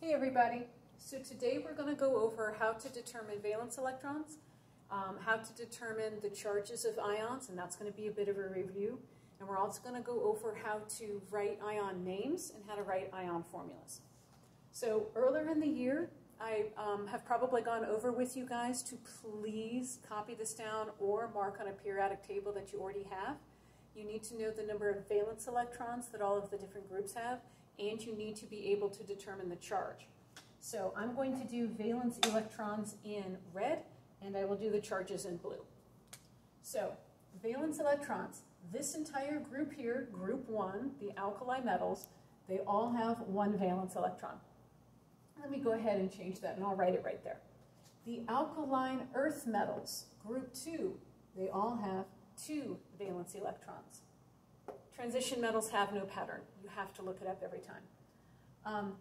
Hey everybody, so today we're going to go over how to determine valence electrons, how to determine the charges of ions, and that's going to be a bit of a review. And we're also going to go over how to write ion names and how to write ion formulas. So earlier in the year, I have probably gone over with you guys to please copy this down or mark on a periodic table that you already have. You need to know the number of valence electrons that all of the different groups have, and you need to be able to determine the charge. So I'm going to do valence electrons in red, and I will do the charges in blue. So valence electrons, this entire group here, group 1, the alkali metals, they all have one valence electron. Let me go ahead and change that, and I'll write it right there. The alkaline earth metals, group 2, they all have 2 valence electrons. Transition metals have no pattern. You have to look it up every time.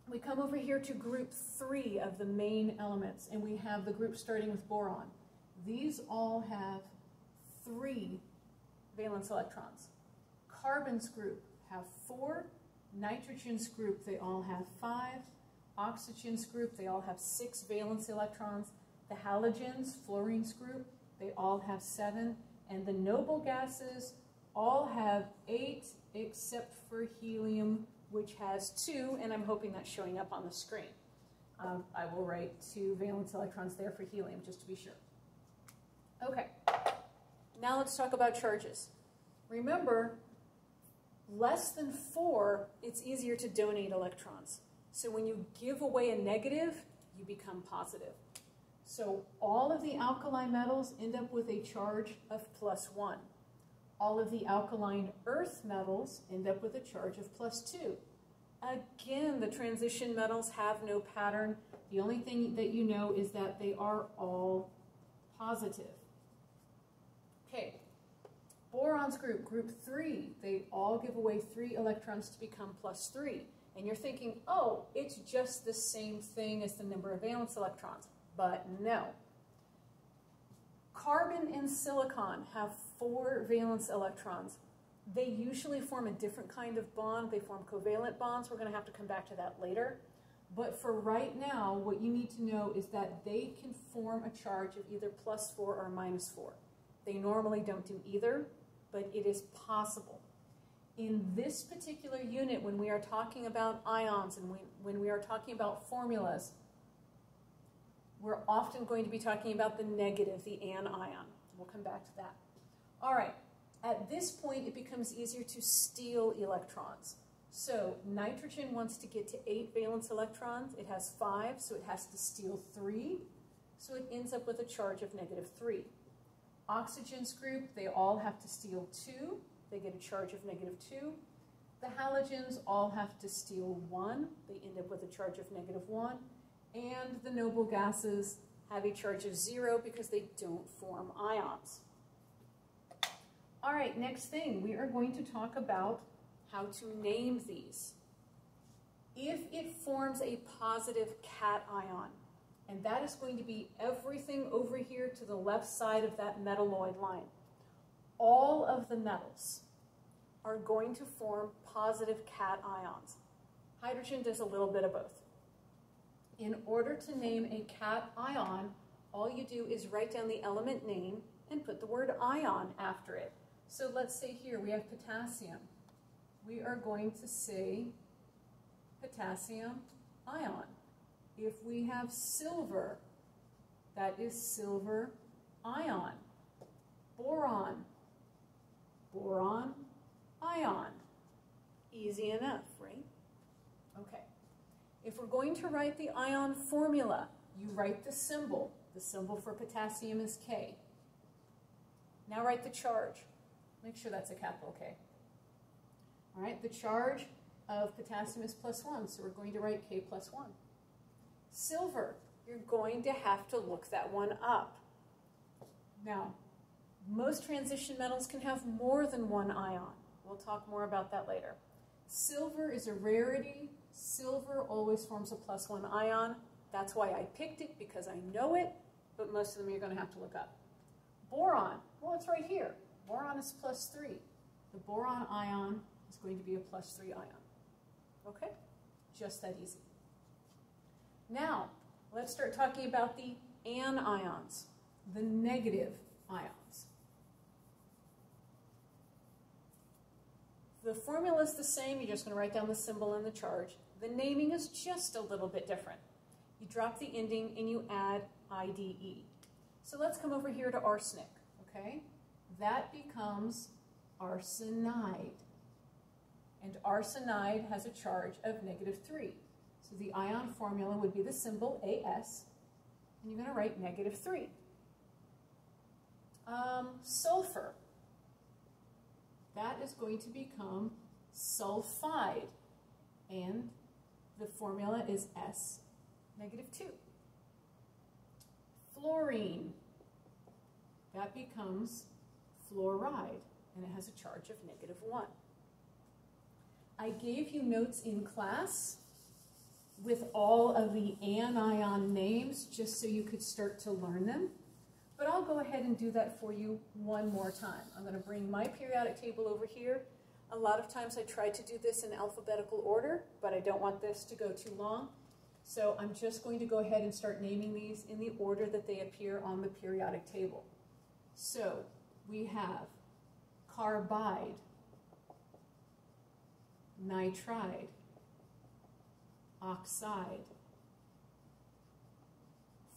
We come over here to group 3 of the main elements, and we have the group starting with boron. These all have 3 valence electrons. Carbon's group have 4. Nitrogen's group, they all have 5. Oxygen's group, they all have 6 valence electrons. The halogens, fluorine's group, they all have 7. And the noble gases all have 8 except for helium, which has 2, and I'm hoping that's showing up on the screen. I will write 2 valence electrons there for helium, just to be sure. Okay, now let's talk about charges. Remember, less than 4, it's easier to donate electrons. So when you give away a negative, you become positive. So all of the alkali metals end up with a charge of +1. All of the alkaline earth metals end up with a charge of +2. Again, the transition metals have no pattern. The only thing that you know is that they are all positive. Okay, boron's group, group 3, they all give away 3 electrons to become +3. And you're thinking, oh, it's just the same thing as the number of valence electrons. But no. Carbon and silicon have 4 valence electrons. They usually form a different kind of bond. They form covalent bonds. We're going to have to come back to that later. But for right now, what you need to know is that they can form a charge of either +4 or -4. They normally don't do either, but it is possible. In this particular unit, when we are talking about ions and when we are talking about formulas, we're often going to be talking about the negative, the anion. We'll come back to that. All right, at this point, it becomes easier to steal electrons. So nitrogen wants to get to 8 valence electrons. It has 5, so it has to steal 3. So it ends up with a charge of -3. Oxygen's group, they all have to steal 2. They get a charge of -2. The halogens all have to steal 1. They end up with a charge of -1. And the noble gases have a charge of 0 because they don't form ions. All right, next thing, we are going to talk about how to name these. If it forms a positive cation, and that is going to be everything over here to the left side of that metalloid line, all of the metals are going to form positive cations. Hydrogen does a little bit of both. In order to name a cation, all you do is write down the element name and put the word ion after it. So let's say here we have potassium. We are going to say potassium ion. If we have silver, that is silver ion. Boron, boron ion. Easy enough, right? Okay. If we're going to write the ion formula, you write the symbol. The symbol for potassium is K. Now write the charge. Make sure that's a capital K. All right, the charge of potassium is +1, so we're going to write K +1. Silver, you're going to have to look that one up. Now, most transition metals can have more than one ion. We'll talk more about that later. Silver is a rarity. Silver always forms a +1 ion. That's why I picked it, because I know it, but most of them you're going to have to look up. Boron, well, it's right here. Boron is +3. The boron ion is going to be a +3 ion. Okay? Just that easy. Now, let's start talking about the anions, the negative ions. The formula is the same. You're just going to write down the symbol and the charge. The naming is just a little bit different. You drop the ending and you add IDE. So let's come over here to arsenic, okay? That becomes arsenide. And arsenide has a charge of -3. So the ion formula would be the symbol AS, and you're going to write -3. Sulfur. That is going to become sulfide, and the formula is S -2. Fluorine. That becomes fluoride, and it has a charge of -1. I gave you notes in class with all of the anion names just so you could start to learn them. But I'll go ahead and do that for you one more time. I'm going to bring my periodic table over here. A lot of times I try to do this in alphabetical order, but I don't want this to go too long. So I'm just going to go ahead and start naming these in the order that they appear on the periodic table. So we have carbide, nitride, oxide,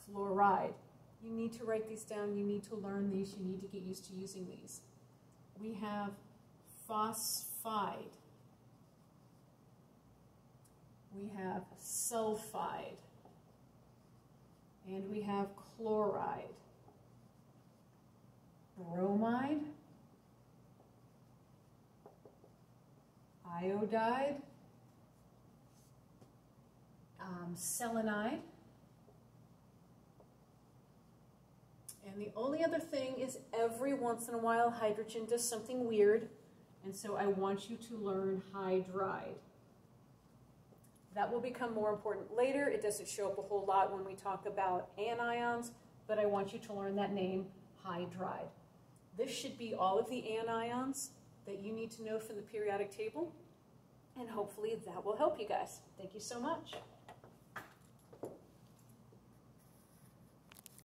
fluoride. You need to write these down. You need to learn these. You need to get used to using these. We have phosphide. We have sulfide. And we have chloride. Bromide. Iodide. Selenide. And the only other thing is every once in a while hydrogen does something weird, and so I want you to learn hydride. That will become more important later. It doesn't show up a whole lot when we talk about anions, but I want you to learn that name, hydride. This should be all of the anions that you need to know from the periodic table, and hopefully that will help you guys. Thank you so much.